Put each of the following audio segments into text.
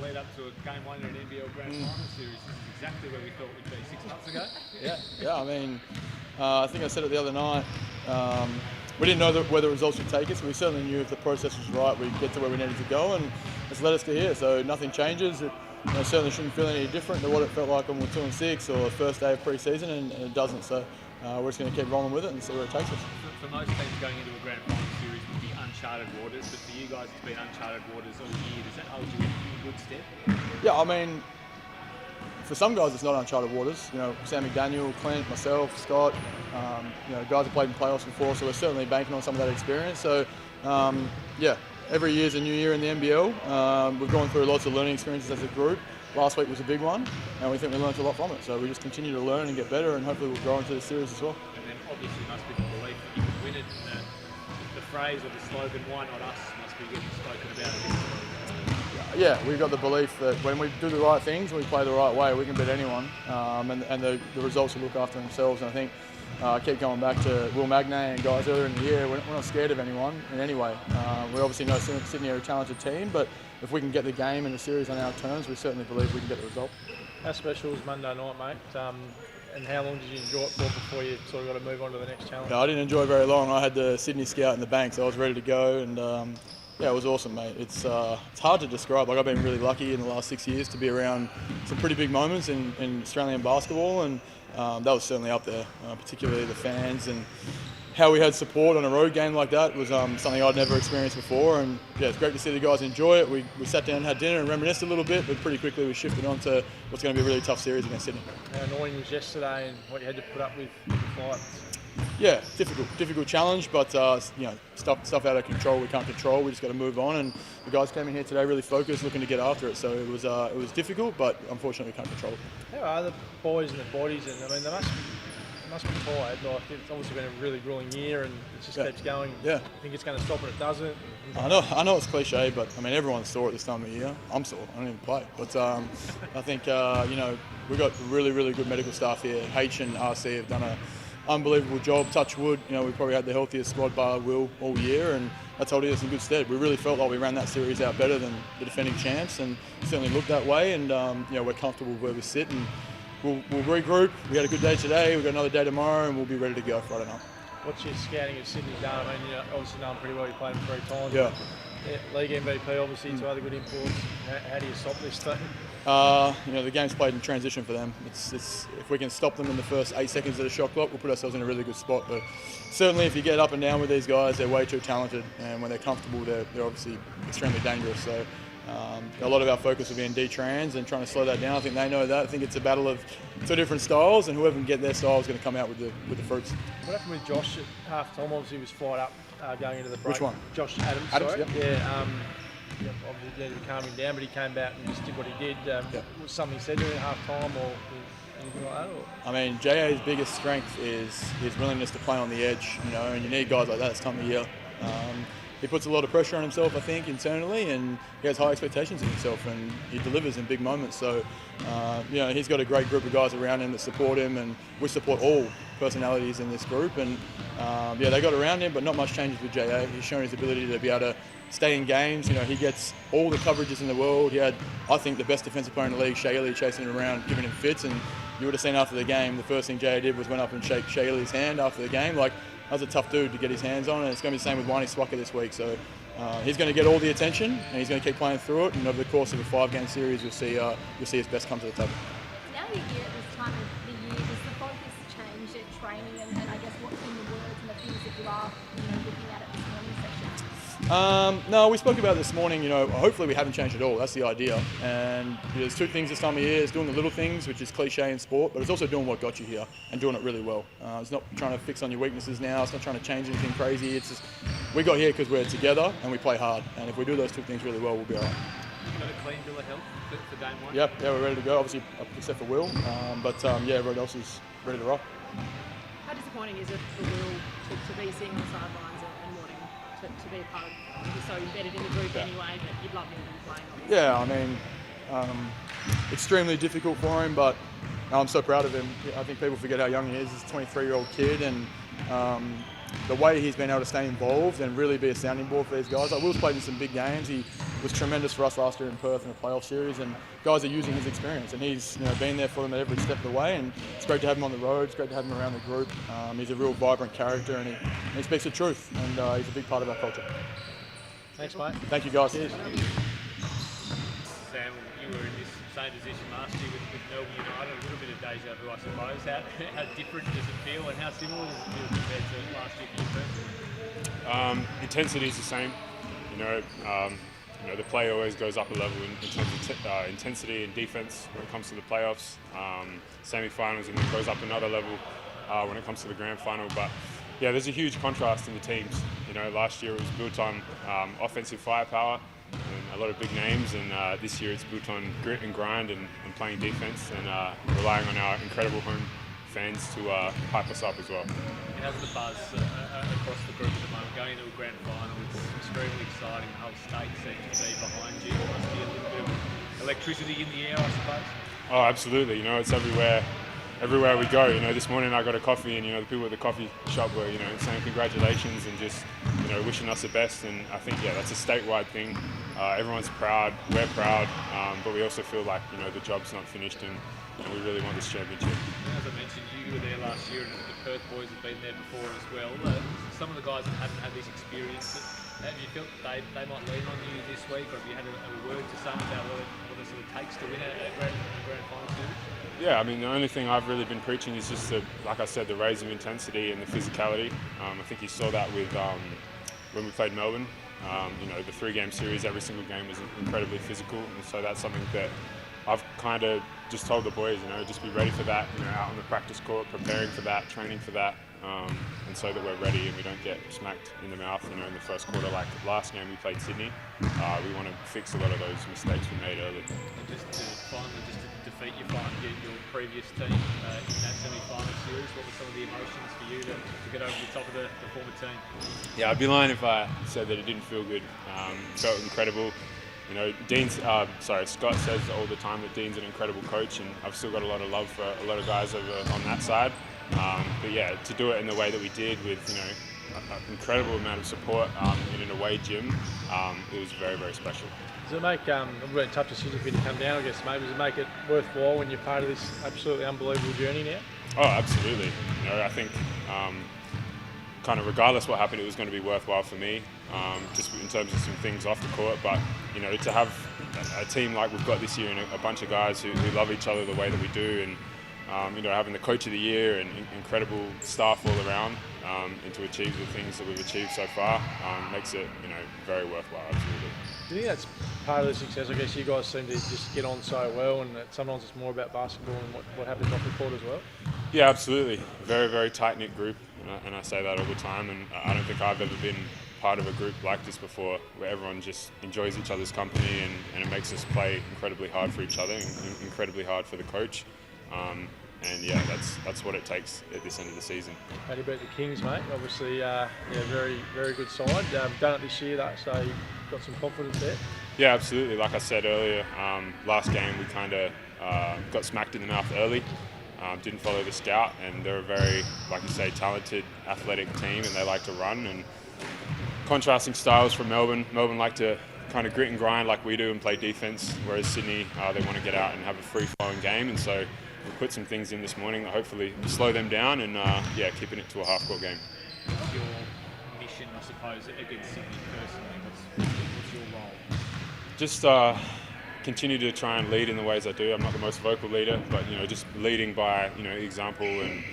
lead up to a game one in an NBL Grand Final series. This is exactly where we thought we'd be 6 months ago. Yeah. I mean, I think I said it the other night. We didn't know where the results would take us, but we certainly knew if the process was right, we'd get to where we needed to go, and it's led us to here. So nothing changes. It certainly shouldn't feel any different than what it felt like on 2-6 or the first day of pre-season, and it doesn't. So we're just going to keep rolling with it and see where it takes us. For most teams going into a Grand Final series would be uncharted waters, but for you guys it's been uncharted waters all year. Does that hold you in good stead? Yeah, I mean, for some guys it's not uncharted waters. Sam McDaniel, Clint, myself, Scott, guys have played in playoffs before, so we're certainly banking on some of that experience. So, every year's a new year in the NBL. We've gone through lots of learning experiences as a group. Last week was a big one, and we think we learned a lot from it. So we just continue to learn and get better, and hopefully we'll grow into the series as well. And then obviously must be the belief that you can win it. The phrase or the slogan, "Why not us?" must be getting spoken about. Yeah, we've got the belief that when we do the right things, we play the right way, we can beat anyone, and the results will look after themselves. And I think I keep going back to Will Magnay and guys earlier in the year. We're not scared of anyone in any way. We obviously know Sydney are a talented team, but if we can get the game and the series on our terms, we certainly believe we can get the result. How special was Monday night, mate? And how long did you enjoy it for before you sort of got to move on to the next challenge? I didn't enjoy it very long. I had the Sydney scout in the bank, so I was ready to go, and it was awesome, mate. It's hard to describe. I've been really lucky in the last 6 years to be around some pretty big moments in Australian basketball, and that was certainly up there, particularly the fans and how we had support on a road game like that was something I'd never experienced before. And it's great to see the guys enjoy it. We sat down and had dinner and reminisced a little bit, but pretty quickly we shifted on to what's going to be a really tough series against Sydney. How annoying was yesterday and what you had to put up with the fights? Yeah, difficult challenge, but stuff out of control we can't control. We just got to move on, and the guys came in here today really focused, looking to get after it. So it was difficult, but unfortunately we can't control it. How are the boys and the bodies? And I mean, they must be tired. Like, it's obviously been a really grueling year, and it just keeps going. Yeah. I think it's going to stop, and it doesn't. I know it's cliche, but I mean everyone's sore at this time of year. I'm sore. I don't even play, but I think we've got really good medical staff here. H and RC have done an unbelievable job. Touch wood. We probably had the healthiest squad bar Will all year, and that's holding us in good stead. We really felt like we ran that series out better than the defending champs, and certainly looked that way. And we're comfortable where we sit, and we'll regroup. We had a good day today. We've got another day tomorrow, and we'll be ready to go Friday night. What's your scouting of Sydney done? I mean, obviously know them pretty well. You played them 3 times. Yeah. League MVP, obviously, 2 other good imports. How do you stop this thing? The game's played in transition for them. It's if we can stop them in the first 8 seconds of the shot clock, we'll put ourselves in a really good spot. But certainly, if you get up and down with these guys, they're way too talented, and when they're comfortable, they're obviously extremely dangerous. So a lot of our focus will be in D-trans and trying to slow that down. I think they know that. I think it's a battle of 2 different styles, and whoever can get their style is going to come out with the fruits. What happened with Josh at half-time? Obviously, he was fired up going into the break. Which one? Josh Adams. Adams, sorry. yeah. Obviously needed to calm him down, but he came back and just did what he did. Was something said to him at half-time or anything like that? Or? I mean, JA's biggest strength is his willingness to play on the edge, and you need guys like that this time of year. He puts a lot of pressure on himself, I think, internally, and he has high expectations of himself, and he delivers in big moments. So, he's got a great group of guys around him that support him, and we support all personalities in this group. And they got around him, but not much changes with JA. He's shown his ability to be able to stay in games. He gets all the coverages in the world. He had, I think, the best defensive player in the league, Shaylee, chasing him around, giving him fits. And you would have seen after the game, the first thing JA did was went up and shake Shaylee's hand after the game. That was a tough dude to get his hands on, and it's going to be the same with Wani Swacker this week. So he's going to get all the attention, and he's going to keep playing through it. And over the course of a 5-game series, you'll see his best come to the table. Now you're here at this time of the year, does the focus change at training and I guess what's in the words and the things that you are looking at this morning session? No, we spoke about it this morning. Hopefully we haven't changed at all. That's the idea. And there's 2 things this time of year: it's doing the little things, which is cliche in sport, but it's also doing what got you here and doing it really well. It's not trying to fix on your weaknesses now. It's not trying to change anything crazy. It's just we got here because we're together and we play hard. And if we do those 2 things really well, we'll be all right. You got a clean bill of health for game one? Yep, we're ready to go. Obviously, except for Will, everyone else is ready to rock. How disappointing is it for Will to be sitting on the sidelines and wanting to be a part of? He's so embedded in the group anyway, but you'd love him to be playing. Obviously. Yeah, I mean, extremely difficult for him, but I'm so proud of him. I think people forget how young he is. He's a 23-year-old kid, and the way he's been able to stay involved and really be a sounding board for these guys. Like Will's played in some big games. He was tremendous for us last year in Perth in a playoff series, and guys are using his experience, and he's been there for them at every step of the way. And it's great to have him on the road. It's great to have him around the group. He's a real vibrant character, and he speaks the truth, and he's a big part of our culture. Thanks, mate. Thank you, guys. Cheers. Sam, you were in this same position last year with Melbourne United, a little bit of deja vu, I suppose. How different does it feel, and how similar does it feel compared to last year for you personally? Intensity is the same. The play always goes up a level in terms of intensity and defense when it comes to the playoffs, semi-finals, and then goes up another level when it comes to the grand final. But yeah, there's a huge contrast in the teams. Last year it was built on offensive firepower and a lot of big names, and this year it's built on grit and grind and playing defense and relying on our incredible home fans to hype us up as well. How's the buzz across the group at the moment? Going into a grand final, it's extremely exciting. The whole state seems to be behind you. There must be a little bit of electricity in the air, I suppose. Oh, absolutely. It's everywhere we go. This morning I got a coffee, and the people at the coffee shop were saying congratulations and just wishing us the best. And I think that's a statewide thing. Everyone's proud, we're proud, but we also feel like the job's not finished, and we really want this championship. As I mentioned, you were there last year, and the Perth boys have been there before as well. Some of the guys that haven't had this experience, have you felt they might lean on you this week, or have you had a word to some about what it sort of takes to win a grand final series? Yeah, I mean, the only thing I've really been preaching is just like I said, the raise of intensity and the physicality. I think you saw that with when we played Melbourne. The 3-game series, every single game was incredibly physical, and so that's something that I've kind of just told the boys, just be ready for that, out on the practice court, preparing for that, training for that, and so that we're ready and we don't get smacked in the mouth, in the first quarter. Like last game we played Sydney, we want to fix a lot of those mistakes we made early. And just to defeat your previous team in that semi-final series, what were some of the emotions for you to get over the top of the former team? Yeah, I'd be lying if I said that it didn't feel good. Felt incredible. Scott says all the time that Dean's an incredible coach, and I've still got a lot of love for a lot of guys over on that side. But yeah, to do it in the way that we did with an incredible amount of support in an away gym, it was very, very special. Does it make a really tough decision for you to come down, I guess, maybe? Does it make it worthwhile when you're part of this absolutely unbelievable journey now? Oh, absolutely. I think kind of regardless what happened, it was going to be worthwhile for me, just in terms of some things off the court. But to have a team like we've got this year and a bunch of guys who love each other the way that we do, and having the coach of the year and incredible staff all around, and to achieve the things that we've achieved so far, makes it very worthwhile. Absolutely. Do you think that's part of the success? I guess you guys seem to just get on so well, and that sometimes it's more about basketball and what happens off the court as well. Yeah, absolutely. Very, very tight-knit group, and I say that all the time, and I don't think I've ever been part of a group like this before, where everyone just enjoys each other's company, and it makes us play incredibly hard for each other and incredibly hard for the coach. And yeah, that's what it takes at this end of the season. How do you beat the Kings, mate? Obviously, very, very good side. Done it this year, though, so you've got some confidence there. Yeah, absolutely. Like I said earlier, last game we kind of got smacked in the mouth early. Didn't follow the scout, and they're a very, like you say, talented, athletic team, and they like to run. And contrasting styles from Melbourne. Melbourne like to kind of grit and grind like we do and play defense, whereas Sydney, they want to get out and have a free-flowing game. And so we put some things in this morning that hopefully slow them down and keeping it to a half-court game. What's your mission, I suppose, against Sydney personally? What's your role? Just continue to try and lead in the ways I do. I'm not the most vocal leader, but just leading by example, and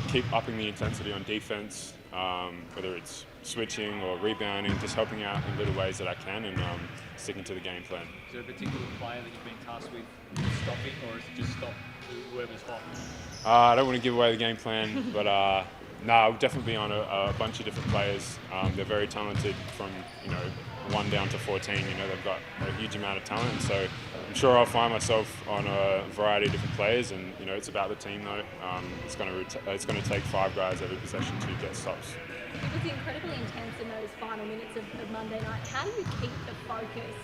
keep upping the intensity on defense, whether it's switching or rebounding, just helping out in little ways that I can, and sticking to the game plan. Is there a particular player that you've been tasked with stopping, or is it just stop whoever's hot? I don't want to give away the game plan, but I'll definitely be on a bunch of different players. They're very talented from 1 down to 14. They've got a huge amount of talent, so I'm sure I'll find myself on a variety of different players, and it's about the team though. It's going to take 5 guys every possession to get stops. It was incredibly intense in those final minutes of Monday night. How do you keep the focus,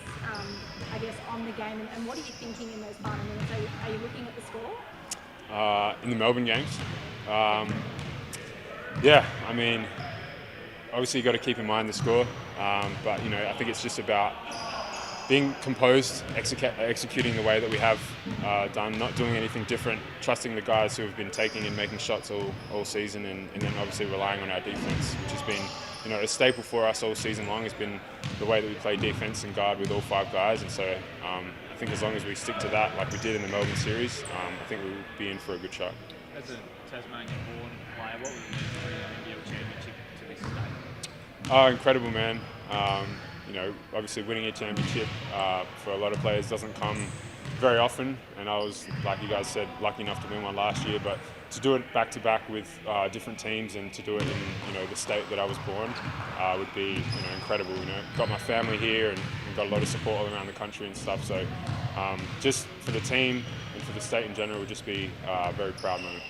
on the game, and what are you thinking in those final minutes? Are you looking at the score? In the Melbourne games, Yeah, I mean, obviously you got to keep in mind the score, but I think it's just about being composed, executing the way that we have done, not doing anything different, trusting the guys who have been taking and making shots all season, and then obviously relying on our defense, which has been a staple for us all season long. Has been the way that we play defense and guard with all 5 guys, and so I think as long as we stick to that, like we did in the Melbourne series, I think we'll be in for a good shot. As a Tasmanian-born player, what would it mean to bring an NBL championship to this state? Oh, incredible, man. Obviously winning a championship for a lot of players doesn't come very often, and I was, like you guys said, lucky enough to win one last year, but to do it back to back with different teams and to do it in the state that I was born would be incredible. Got my family here and got a lot of support all around the country and stuff, so just for the team and for the state in general would just be a very proud moment.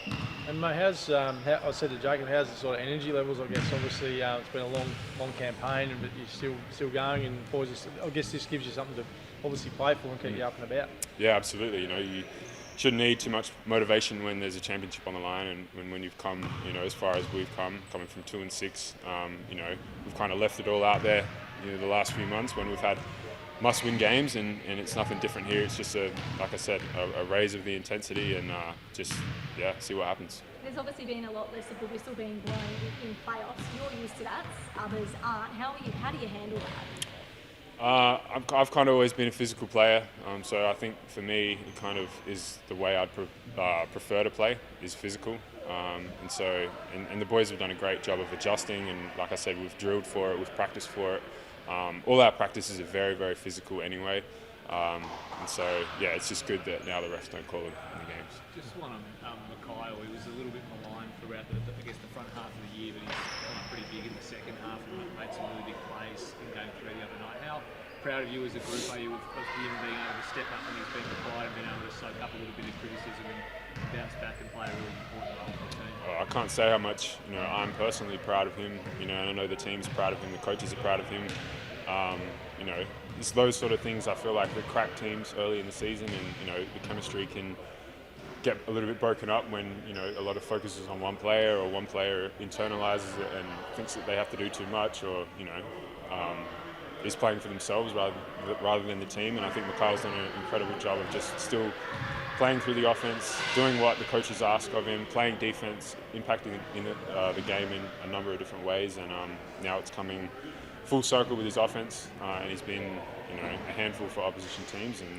And mate, I said to Jacob, how's the sort of energy levels? I guess obviously it's been a long campaign, but you're still going, and boys, I guess this gives you something to obviously play for and keep you up and about. Yeah, absolutely. You shouldn't need too much motivation when there's a championship on the line, and when you've come, as far as we've coming from 2-6. We've kind of left it all out there, the last few months when we've had must-win games, and it's nothing different here. It's just like I said, a raise of the intensity, and see what happens. There's obviously been a lot less of the whistle being blown in playoffs. You're used to that, others aren't. How do you handle that? I've kind of always been a physical player, so I think for me it kind of is the way I'd prefer to play, is physical. And the boys have done a great job of adjusting, and like I said, we've drilled for it, we've practiced for it. All our practices are very, very physical anyway, it's just good that now the refs don't call them in the games. Just one on Mackay. He was a little bit maligned throughout the front half of the year, but he's come up pretty big in the second half and made some really big plays in Game 3 the other night. How proud of you as a group are you of him being able to step up when he's been required and being able to soak up a little bit of criticism and bounce back and play a really important role for the team? I can't say how much I'm personally proud of him. And I know the team's proud of him, the coaches are proud of him. It's those sort of things I feel like that crack teams early in the season, and the chemistry can get a little bit broken up when a lot of focus is on one player, or one player internalizes it and thinks that they have to do too much, or is playing for themselves rather than the team. And I think Mikhail's done an incredible job of just still playing through the offense, doing what the coaches ask of him, playing defense, impacting the game in a number of different ways, and now it's coming full circle with his offense, and he's been a handful for opposition teams, and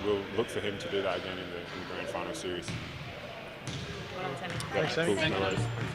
we'll look for him to do that again in the grand final series. Well done, Sammy. Thanks, Sammy. Cool. No worries.